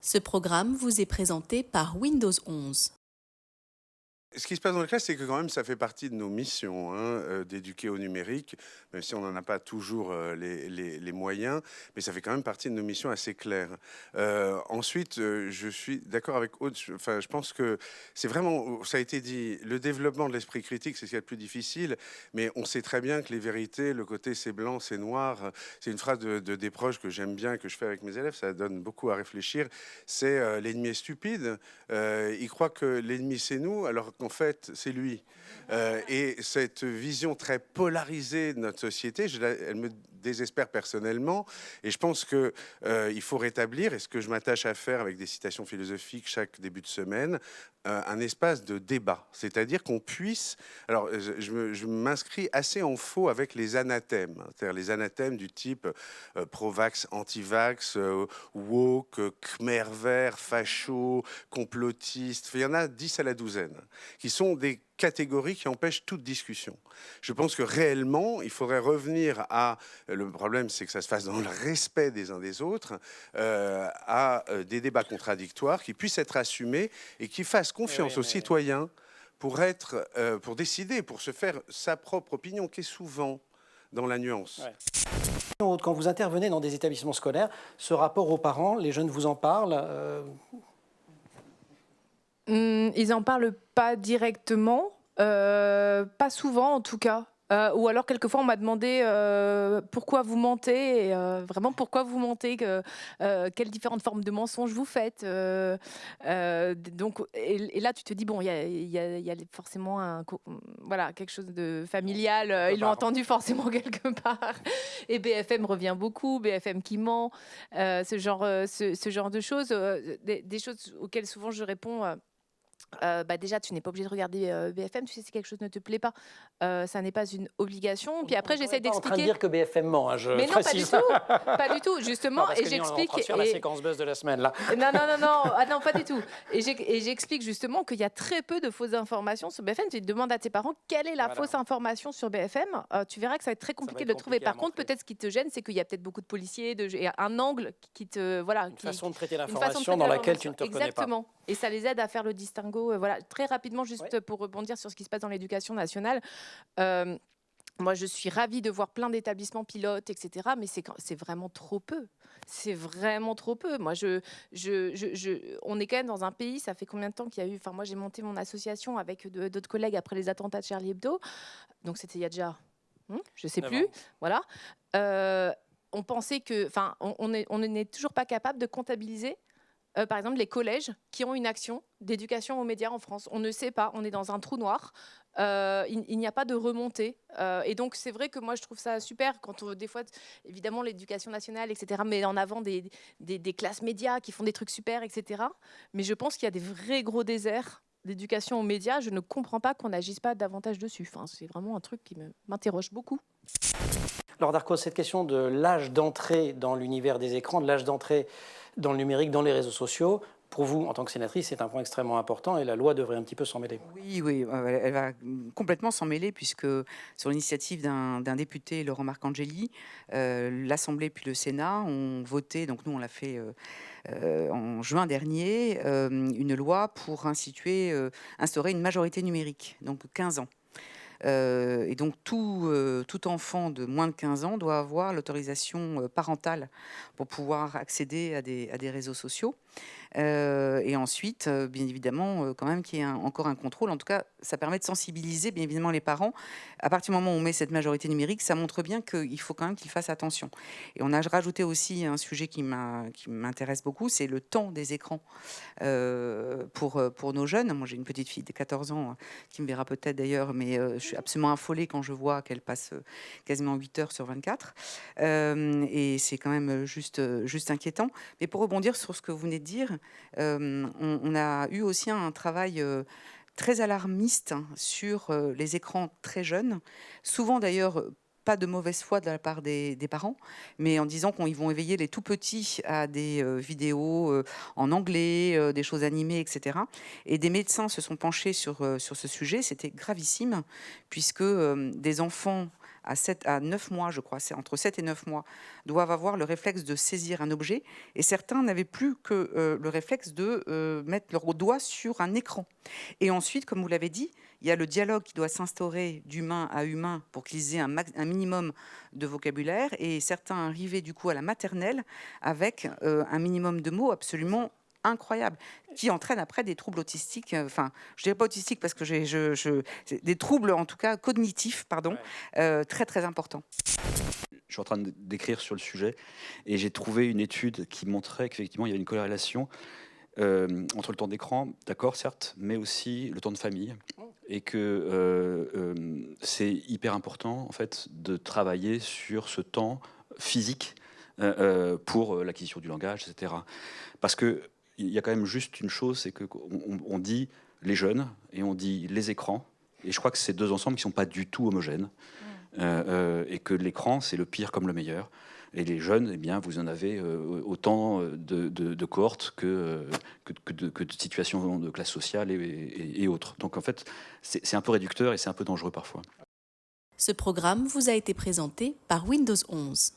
Ce programme vous est présenté par Windows 11. Ce qui se passe dans la classe, c'est que quand même, ça fait partie de nos missions, d'éduquer au numérique, même si on n'en a pas toujours les moyens, mais ça fait quand même partie de nos missions assez claires. Ensuite, je suis d'accord avec Aude, enfin, je pense que c'est vraiment, ça a été dit, le développement de l'esprit critique, c'est ce qui est le plus difficile, mais on sait très bien que les vérités, le côté c'est blanc, c'est noir, c'est une phrase de Desproges que j'aime bien, que je fais avec mes élèves, ça donne beaucoup à réfléchir, c'est l'ennemi est stupide, il croit que l'ennemi c'est nous, alors qu'en fait c'est lui. Et cette vision très polarisée de notre société, elle me désespère personnellement, et je pense que il faut rétablir, et ce que je m'attache à faire avec des citations philosophiques chaque début de semaine, un espace de débat, c'est-à-dire qu'on puisse, alors je m'inscris assez en faux avec les anathèmes, c'est-à-dire les anathèmes du type pro-vax, anti-vax, woke, khmer vert, facho, complotiste, il y en a 10 à la douzaine, qui sont des catégories qui empêchent toute discussion. Je pense que réellement, il faudrait revenir à, le problème c'est que ça se fasse dans le respect des uns des autres, à des débats contradictoires qui puissent être assumés et qui fassent confiance aux citoyens pour décider, pour se faire sa propre opinion, qui est souvent dans la nuance. Ouais. Quand vous intervenez dans des établissements scolaires, ce rapport aux parents, les jeunes vous en parlent Ils en parlent pas directement, pas souvent en tout cas. Ou alors quelquefois on m'a demandé pourquoi vous mentez, et, vraiment pourquoi vous mentez, quelles différentes formes de mensonges vous faites. Donc, et là tu te dis bon, il y a forcément voilà, quelque chose de familial. Ils l'ont entendu forcément quelque part. Et BFM revient beaucoup, BFM qui ment, ce genre de choses, des choses auxquelles souvent je réponds. Déjà, tu n'es pas obligé de regarder BFM, tu sais, si quelque chose ne te plaît pas, ça n'est pas une obligation. Puis après, j'essaie d'expliquer. En train de dire que BFM ment, hein, je Mais non, précise. pas du tout, justement. Non, et j'explique. On sur la séquence buzz de la semaine, là. Non, pas du tout. Et j'explique justement qu'il y a très peu de fausses informations sur BFM. Tu demandes à tes parents quelle est la fausse information sur BFM. Tu verras que ça va être très compliqué de le trouver. Par contre, peut-être ce qui te gêne, c'est qu'il y a peut-être beaucoup de policiers, et un angle qui te. Voilà, une façon de traiter l'information dans laquelle tu ne te reconnais pas. Exactement. Et ça les aide à faire le distinguo. Voilà, très rapidement, juste pour rebondir sur ce qui se passe dans l'éducation nationale. Moi, je suis ravie de voir plein d'établissements pilotes, etc. Mais c'est vraiment trop peu. C'est vraiment trop peu. Moi, on est quand même dans un pays, ça fait combien de temps qu'il y a eu... Enfin, moi, j'ai monté mon association avec d'autres collègues après les attentats de Charlie Hebdo. Donc, c'était il y a déjà... je sais plus. Voilà. On pensait que... Enfin, on n'est toujours pas capable de comptabiliser par exemple, les collèges qui ont une action d'éducation aux médias en France. On ne sait pas, on est dans un trou noir. Il n'y a pas de remontée. Et donc, c'est vrai que moi, je trouve ça super quand, des fois, évidemment, l'éducation nationale, etc., met en avant des classes médias qui font des trucs super, etc. Mais je pense qu'il y a des vrais gros déserts d'éducation aux médias. Je ne comprends pas qu'on n'agisse pas davantage dessus. Enfin, c'est vraiment un truc qui m'interroge beaucoup. Laure Darcos, cette question de l'âge d'entrée dans l'univers des écrans, de l'âge d'entrée dans le numérique, dans les réseaux sociaux, pour vous, en tant que sénatrice, c'est un point extrêmement important et la loi devrait un petit peu s'en mêler. Oui, elle va complètement s'en mêler puisque sur l'initiative d'un député, Laurent Marcangeli, l'Assemblée puis le Sénat ont voté, donc nous on l'a fait en juin dernier, une loi pour instaurer une majorité numérique, donc 15 ans. Et donc tout enfant de moins de 15 ans doit avoir l'autorisation parentale pour pouvoir accéder à des réseaux sociaux. Et ensuite, bien évidemment, quand même qu'il y ait encore un contrôle. En tout cas, ça permet de sensibiliser, bien évidemment, les parents. À partir du moment où on met cette majorité numérique, ça montre bien qu'il faut quand même qu'ils fassent attention. Et on a rajouté aussi un sujet qui m'intéresse beaucoup, c'est le temps des écrans pour nos jeunes. Moi, j'ai une petite fille de 14 ans qui me verra peut-être d'ailleurs, mais je suis absolument affolée quand je vois qu'elle passe quasiment 8 heures sur 24. Et c'est quand même juste inquiétant. Mais pour rebondir sur ce que vous venez de dire, on a eu aussi un travail très alarmiste sur les écrans très jeunes, souvent d'ailleurs pas de mauvaise foi de la part des parents, mais en disant qu'ils vont éveiller les tout petits à des vidéos en anglais, des choses animées, etc. Et des médecins se sont penchés sur ce sujet, c'était gravissime, puisque des enfants à 9 mois, je crois, c'est entre 7 et 9 mois, doivent avoir le réflexe de saisir un objet, et certains n'avaient plus que le réflexe de mettre leur doigt sur un écran. Et ensuite, comme vous l'avez dit, il y a le dialogue qui doit s'instaurer d'humain à humain pour qu'ils aient un minimum de vocabulaire, et certains arrivaient du coup à la maternelle avec un minimum de mots absolument incroyable, qui entraîne après des troubles autistiques, enfin, je dirais pas autistiques parce que c'est des troubles en tout cas cognitifs, pardon, très très importants. Je suis en train d'écrire sur le sujet et j'ai trouvé une étude qui montrait qu'effectivement il y avait une corrélation entre le temps d'écran, d'accord, certes, mais aussi le temps de famille, et que c'est hyper important en fait de travailler sur ce temps physique pour l'acquisition du langage, etc. Parce que il y a quand même juste une chose, c'est qu'on dit les jeunes et on dit les écrans, et je crois que c'est deux ensembles qui sont pas du tout homogènes, et que l'écran c'est le pire comme le meilleur. Et les jeunes, eh bien, vous en avez autant de cohortes que de situations de classe sociale et autres. Donc en fait, c'est un peu réducteur et c'est un peu dangereux parfois. Ce programme vous a été présenté par Windows 11.